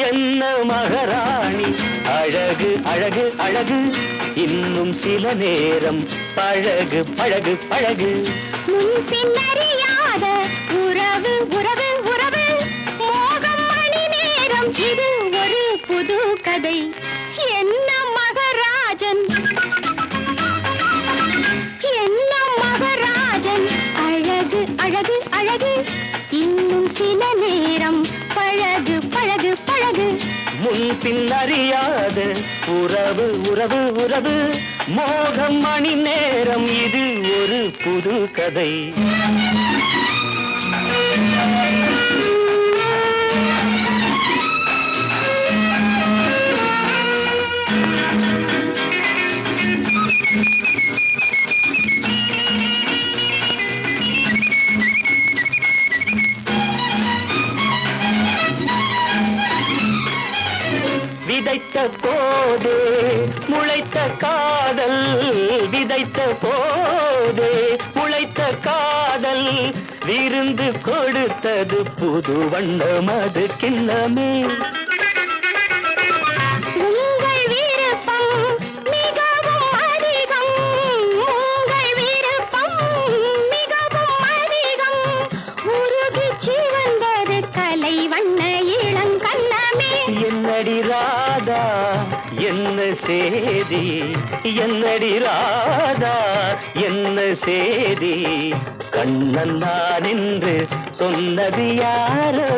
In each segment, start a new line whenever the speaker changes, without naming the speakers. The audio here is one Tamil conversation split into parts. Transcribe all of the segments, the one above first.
என்ன மகாராணி அழகு அழகு அழகு இன்னும் சில நேரம் பழகு பழகு பழகு
முன்பின்னறியாத உறவு உறவு உறவு மோகம் மணி நேரம் இது ஒரு புது கதை என்ன மகராஜன் என்ன மகராஜன் அழகு அழகு அழகு இன்னும் சில நேரம் பழகு பழகு பழகு
முன்பின் அறியாத உறவு உறவு உறவு மோகம் மணி நேரம் இது ஒரு புது கதை விதைத்த போதே முளைத்த காதல் விதைத்த போதே முளைத்த காதல் விருந்து கொடுத்தது புது வண்ணம் அது கிண்ணமே
உங்கள் விருப்பம் மிகவும் அதிகம் உங்கள் விருப்பம் மிகவும் அதிகம் உருகிச்சு வந்தது கலை வண்ண இளங்கண்ணமே
என்னடி ராதா என்ன சேதி என்னடி ராதா என்ன சேதி கண்ணன் நான் என்று சொன்னது யாரோ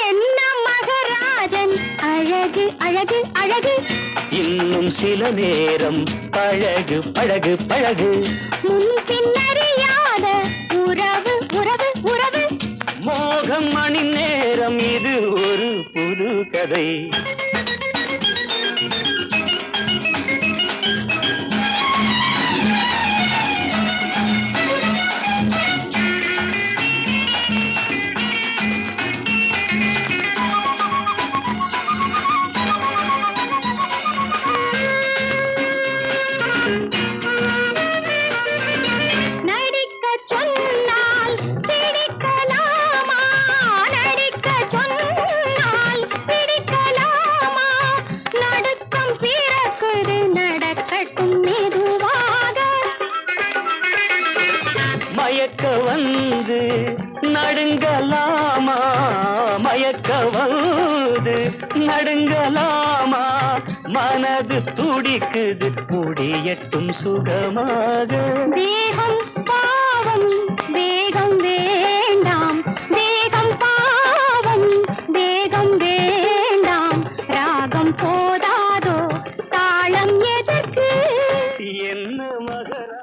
என்ன மகராஜன் அழகு அழகு அழகு
இன்னும் சில நேரம் பழகு பழகு பழகு
முன்பின்னறியாத உறவு உறவு உறவு
மோகம் மணி நேரம் இது ஒரு புது கதை
நடிக்க சொன்னால் பிடிக்கலாமா நடிக்க சொன்னால் பிடிக்கலாமா நடுக்கம் பிறக்குது நடக்கட்டும் மெதுவாக
மயக்க வந்து நடுங்கலாமா மயக்க வந்து நடுங்கலாமா மனது துடிக்குது முடியட்டும் சுகமாக
தேகம் பாவம் வேகம் வேண்டாம் தேகம் பாவம் வேகம் வேண்டாம் ராகம் போதாதோ தாளம் எதற்கு
என்ன மகரா